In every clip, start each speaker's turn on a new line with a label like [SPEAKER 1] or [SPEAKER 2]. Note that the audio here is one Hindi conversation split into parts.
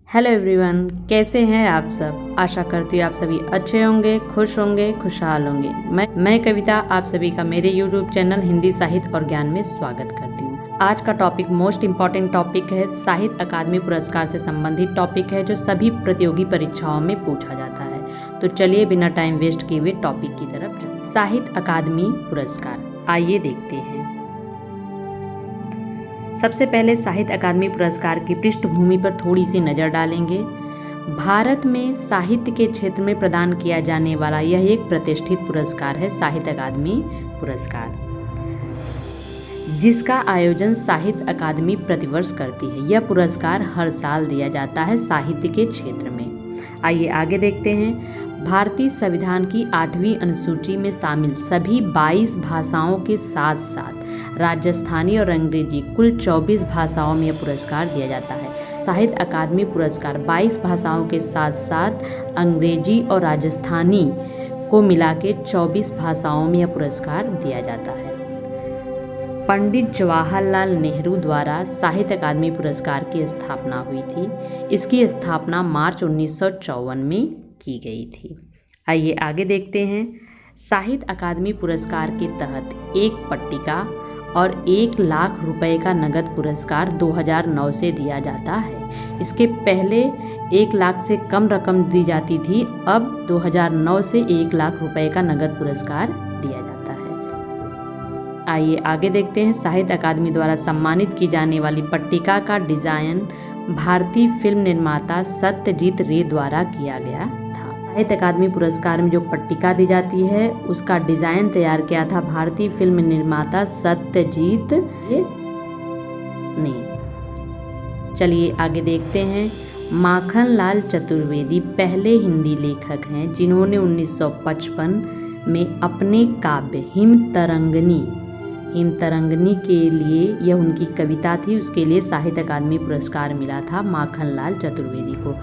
[SPEAKER 1] हेलो एवरीवन, कैसे हैं आप सब। आशा करती हूँ आप सभी अच्छे होंगे, खुश होंगे, खुशहाल होंगे। मैं कविता आप सभी का मेरे यूट्यूब चैनल हिंदी साहित्य और ज्ञान में स्वागत करती हूँ। आज का टॉपिक मोस्ट इम्पॉर्टेंट टॉपिक है, साहित्य अकादमी पुरस्कार से संबंधित टॉपिक है जो सभी प्रतियोगी परीक्षाओं में पूछा जाता है। तो चलिए बिना टाइम वेस्ट किए हुए टॉपिक की तरफ चलते हैं। साहित्य अकादमी पुरस्कार, आइए देखते हैं। सबसे पहले साहित्य अकादमी पुरस्कार की पृष्ठभूमि पर थोड़ी सी नज़र डालेंगे। भारत में साहित्य के क्षेत्र में प्रदान किया जाने वाला यह एक प्रतिष्ठित पुरस्कार है, साहित्य अकादमी पुरस्कार, जिसका आयोजन साहित्य अकादमी प्रतिवर्ष करती है। यह पुरस्कार हर साल दिया जाता है साहित्य के क्षेत्र में। आइए आगे देखते हैं। भारतीय संविधान की 8वीं अनुसूची में शामिल सभी 22 भाषाओं के साथ साथ राजस्थानी और अंग्रेजी कुल 24 भाषाओं में यह पुरस्कार दिया जाता है। साहित्य अकादमी पुरस्कार 22 भाषाओं के साथ साथ अंग्रेजी और राजस्थानी को मिला के 24 भाषाओं में यह पुरस्कार दिया जाता है। पंडित जवाहरलाल नेहरू द्वारा साहित्य अकादमी पुरस्कार की स्थापना हुई थी। इसकी स्थापना मार्च 1954 में की गई थी। आइए आगे देखते हैं। साहित्य अकादमी पुरस्कार के तहत एक पट्टिका और 1 लाख रुपए का नगद पुरस्कार 2009 से दिया जाता है। इसके पहले 1 लाख से कम रकम दी जाती थी, अब 2009 से 1 लाख रुपए का नगद पुरस्कार दिया जाता है। आइए आगे देखते हैं। साहित्य अकादमी द्वारा सम्मानित की जाने वाली पट्टिका का डिजाइन भारतीय फिल्म निर्माता सत्यजीत रे द्वारा किया गया था। साहित्य अकादमी पुरस्कार में जो पट्टिका दी जाती है उसका डिजाइन तैयार किया था भारतीय फिल्म निर्माता सत्यजीत रे ने। चलिए आगे देखते हैं। माखनलाल चतुर्वेदी पहले हिंदी लेखक हैं जिन्होंने 1955 में अपने काव्य हिम तरंगनी के लिए, यह उनकी कविता थी, उसके लिए साहित्य अकादमी पुरस्कार मिला था माखनलाल चतुर्वेदी को।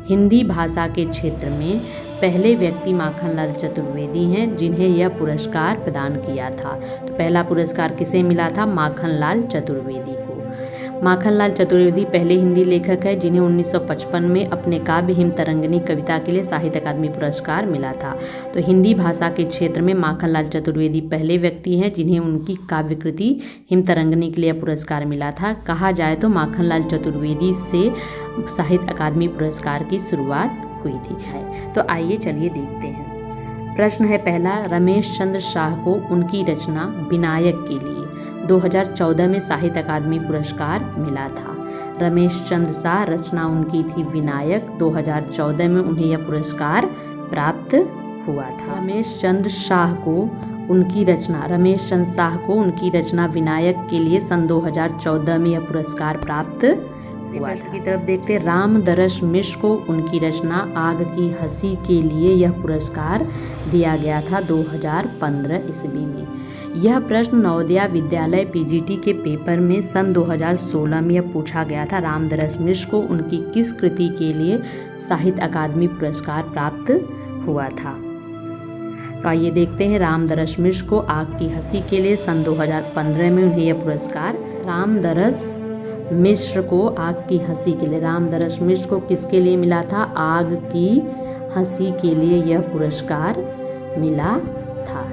[SPEAKER 1] हिंदी भाषा के क्षेत्र में पहले व्यक्ति माखनलाल चतुर्वेदी हैं जिन्हें यह पुरस्कार प्रदान किया था। तो पहला पुरस्कार किसे मिला था? माखनलाल चतुर्वेदी को। माखनलाल चतुर्वेदी पहले हिंदी लेखक है जिन्हें 1955 में अपने काव्य हिम तरंगिनी कविता के लिए साहित्य अकादमी पुरस्कार मिला था। तो हिंदी भाषा के क्षेत्र में माखनलाल चतुर्वेदी पहले व्यक्ति हैं जिन्हें उनकी काव्य कृति हिम तरंगिनी के लिए पुरस्कार मिला था। कहा जाए तो माखनलाल चतुर्वेदी से साहित्य अकादमी पुरस्कार की शुरुआत हुई थी। तो आइए चलिए देखते हैं। प्रश्न है पहला, रमेश चंद्र शाह को उनकी रचना विनायक के लिए 2014 में साहित्य अकादमी पुरस्कार मिला था। रमेश चंद्र शाह, रचना उनकी थी विनायक, 2014 में उन्हें यह पुरस्कार प्राप्त हुआ था। रमेश चंद्र शाह को उनकी रचना विनायक के लिए सन 2014 में यह पुरस्कार प्राप्त हुआ था। की तरफ देखते, रामदरस मिश्र को उनकी रचना आग की हंसी के लिए यह पुरस्कार दिया गया था 2015 ईस्वी में। यह प्रश्न नवोदय विद्यालय पीजीटी के पेपर में सन 2016 में यह पूछा गया था। रामदरस मिश्र को उनकी किस कृति के लिए साहित्य अकादमी पुरस्कार प्राप्त हुआ था? तो आइए देखते हैं। रामदरस मिश्र को आग की हंसी के लिए सन 2015 में उन्हें यह पुरस्कार, रामदरस मिश्र को आग की हंसी के लिए, रामदरस मिश्र को किसके लिए मिला था? आग की हंसी के लिए यह पुरस्कार मिला था।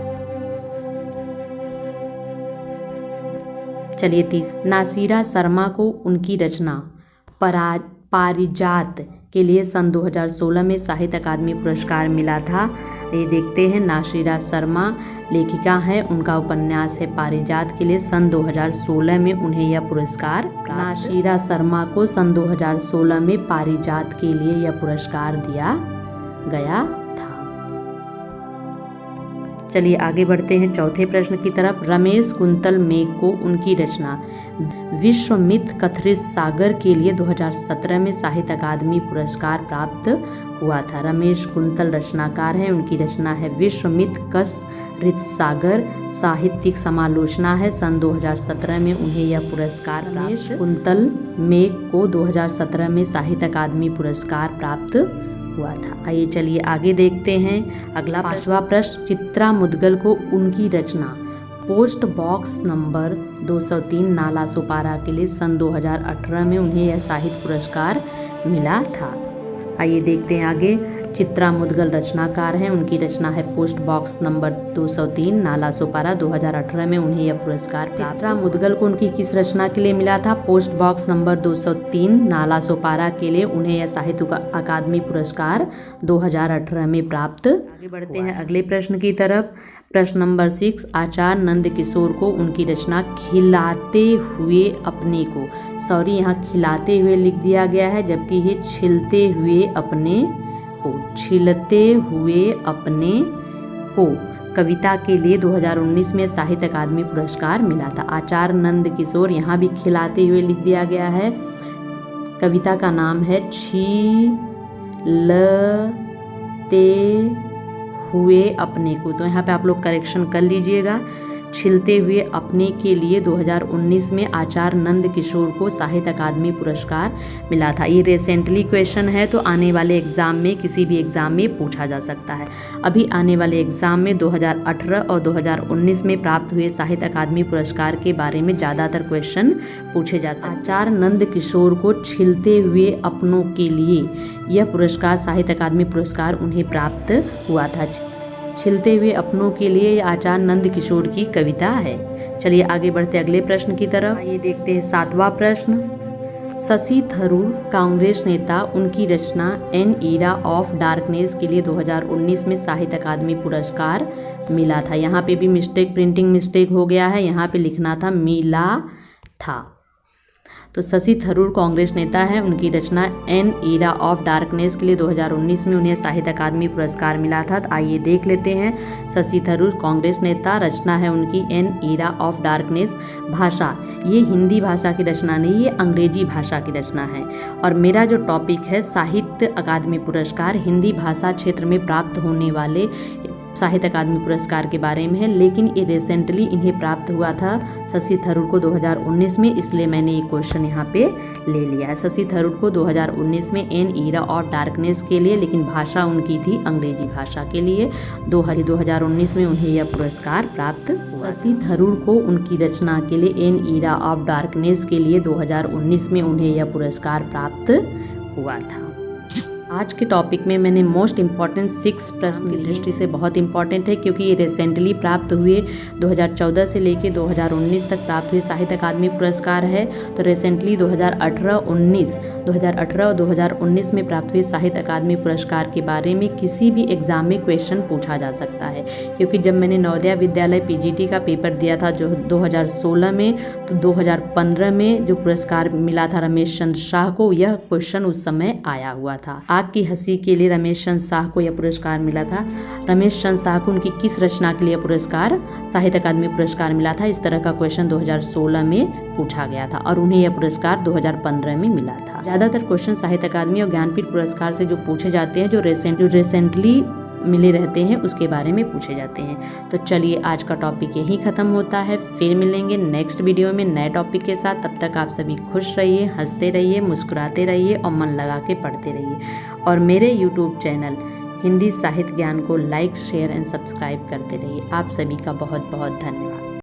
[SPEAKER 1] चलिए नासिरा शर्मा को उनकी रचना पारिजात के लिए सन 2016 में साहित्य अकादमी पुरस्कार मिला था। ये देखते हैं। नासिरा शर्मा लेखिका हैं, उनका उपन्यास है पारिजात के लिए सन 2016 में उन्हें यह पुरस्कार, नासिरा शर्मा को सन 2016 में पारिजात के लिए यह पुरस्कार दिया गया था। चलिए आगे बढ़ते हैं चौथे प्रश्न की तरफ। रमेश कुंतल मेघ को उनकी रचना विश्वामित्र कथाऋषि सागर के लिए 2017 में साहित्य अकादमी पुरस्कार प्राप्त हुआ था। रमेश कुंतल रचनाकार हैं, उनकी रचना है विश्वामित्र कथाऋषि सागर, साहित्यिक समालोचना है। सन 2017 में उन्हें यह पुरस्कार, रमेश कुंतल मेघ को 2017 में साहित्य अकादमी पुरस्कार प्राप्त हुआ था। आइए चलिए आगे देखते हैं। अगला 5वां प्रश्न, चित्रा मुदगल को उनकी रचना पोस्ट बॉक्स नंबर 203 नाला सुपारा के लिए सन 2018 में उन्हें यह साहित्य पुरस्कार मिला था। आइए देखते हैं आगे। चित्रा मुदगल रचनाकार हैं, उनकी रचना है post box number 203, Nala Sopara. 2018 में उन्हें यह पुरस्कार चित्रा मुदगल को उनकी किस रचना के लिए मिला था? Post box number 203, Nala Sopara के लिए उन्हें यह साहित्य अकादमी पुरस्कार 2018 में प्राप्त। आगे बढ़ते हैं अगले प्रश्न की तरफ। प्रश्न नंबर 6, आचार्य नंद किशोर को उनकी रचना खिलाते हुए अपने को, सॉरी यहाँ खिलाते हुए लिख दिया गया है, जबकि ये छिलते हुए अपने को, छिलते हुए अपने को कविता के लिए 2019 में साहित्य अकादमी पुरस्कार मिला था। आचार्य नंद किशोर, यहाँ भी खिलाते हुए लिख दिया गया है। कविता का नाम है छिलते हुए अपने को, तो यहाँ पे आप लोग करेक्शन कर लीजिएगा। छिलते हुए अपने के लिए 2019 में आचार्य नंद किशोर को साहित्य अकादमी पुरस्कार मिला था। ये रिसेंटली क्वेश्चन है, तो आने वाले एग्जाम में, किसी भी एग्जाम में पूछा जा सकता है। अभी आने वाले एग्जाम में 2018 और 2019 में प्राप्त हुए साहित्य अकादमी पुरस्कार के बारे में ज़्यादातर क्वेश्चन पूछे जा सकते हैं। आचार्य नंद किशोर को छिलते हुए अपनों के लिए यह पुरस्कार, साहित्य अकादमी पुरस्कार उन्हें प्राप्त हुआ था। छिलते हुए अपनों के लिए आचार्य नंद किशोर की कविता है। चलिए आगे बढ़ते अगले प्रश्न की तरफ। ये देखते हैं 7वां प्रश्न। शशि थरूर कांग्रेस नेता, उनकी रचना एन ईरा ऑफ डार्कनेस के लिए 2019 में साहित्य अकादमी पुरस्कार मिला था। यहाँ पे भी मिस्टेक, प्रिंटिंग मिस्टेक हो गया है, यहाँ पे लिखना था मिला था। तो शशि थरूर कांग्रेस नेता है, उनकी रचना एन ईरा ऑफ डार्कनेस के लिए 2019 में उन्हें साहित्य अकादमी पुरस्कार मिला था। तो आइए देख लेते हैं। शशि थरूर कांग्रेस नेता, रचना है उनकी एन ईरा ऑफ डार्कनेस। भाषा, ये हिंदी भाषा की रचना नहीं, ये अंग्रेजी भाषा की रचना है। और मेरा जो टॉपिक है साहित्य अकादमी पुरस्कार, हिंदी भाषा क्षेत्र में प्राप्त होने वाले साहित्य अकादमी पुरस्कार के बारे में है, लेकिन ये रिसेंटली इन्हें प्राप्त हुआ था शशि थरूर को 2019 में, इसलिए मैंने ये क्वेश्चन यहाँ पे ले लिया है। शशि थरूर को 2019 में एन ईरा ऑफ डार्कनेस के लिए, लेकिन भाषा उनकी थी अंग्रेजी भाषा के लिए, 2019 में उन्हें यह पुरस्कार प्राप्त हुआ। शशि थरूर को उनकी रचना के लिए एन ईरा ऑफ डार्कनेस के लिए 2019 में उन्हें यह पुरस्कार प्राप्त हुआ था। आज के टॉपिक में मैंने मोस्ट इम्पॉर्टेंट 6 प्रश्न की दृष्टि से बहुत इंपॉर्टेंट है, क्योंकि ये रिसेंटली प्राप्त हुए 2014 से लेके 2019 तक प्राप्त हुए साहित्य अकादमी पुरस्कार है। तो रिसेंटली 2018 और 2019 में प्राप्त हुए साहित्य अकादमी पुरस्कार के बारे में किसी भी एग्जाम में क्वेश्चन पूछा जा सकता है। क्योंकि जब मैंने नवोदय विद्यालय पीजीटी का पेपर दिया था जो 2016 में, तो 2015 में जो पुरस्कार मिला था रमेश चंद्र शाह को, यह क्वेश्चन उस समय आया हुआ था। आग की हंसी के लिए रमेश चंद्र शाह को यह पुरस्कार मिला था। रमेश चंद्र शाह को उनकी किस रचना के लिए पुरस्कार, साहित्य अकादमी पुरस्कार मिला था? इस तरह का क्वेश्चन 2016 में पूछा गया था और उन्हें यह पुरस्कार 2015 में मिला था। ज्यादातर क्वेश्चन साहित्य अकादमी और ज्ञानपीठ पुरस्कार से जो पूछे जाते हैं, जो रिसेंटली मिले रहते हैं, उसके बारे में पूछे जाते हैं। तो चलिए आज का टॉपिक यहीं ख़त्म होता है, फिर मिलेंगे नेक्स्ट वीडियो में नए टॉपिक के साथ। तब तक आप सभी खुश रहिए, हंसते रहिए, मुस्कुराते रहिए और मन लगा के पढ़ते रहिए। और मेरे यूट्यूब चैनल हिंदी साहित्य ज्ञान को लाइक, शेयर एंड सब्सक्राइब करते रहिए। आप सभी का बहुत बहुत धन्यवाद।